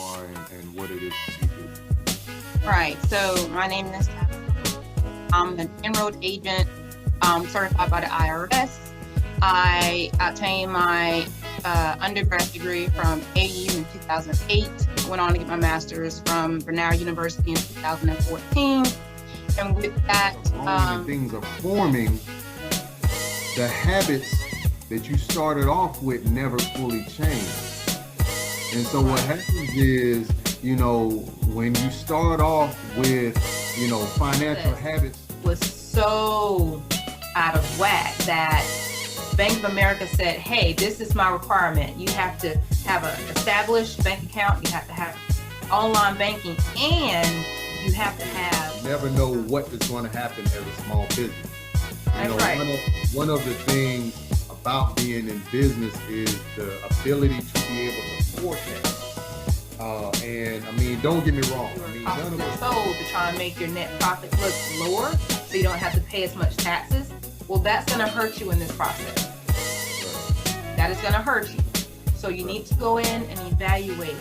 are and what it is that you do. Right. So my name is Tabitha. I'm an enrolled agent, certified by the IRS. I obtained my undergrad degree from AU in 2008. Went on to get my master's from Bernard University in 2014. And with that, and things are forming. The habits that you started off with never fully change. And so what happens is, when you start off with, financial habits was so out of whack that Bank of America said, hey, this is my requirement. You have to have an established bank account. You have to have online banking, and you have to have... Never know what is going to happen as a small business. That's right. One of the things about being in business is the ability to be able to forecast. Don't get me wrong. None of us sold to try and make your net profit look lower so you don't have to pay as much taxes. Well, that's going to hurt you in this process. Right. That is going to hurt you. So you need to go in and evaluate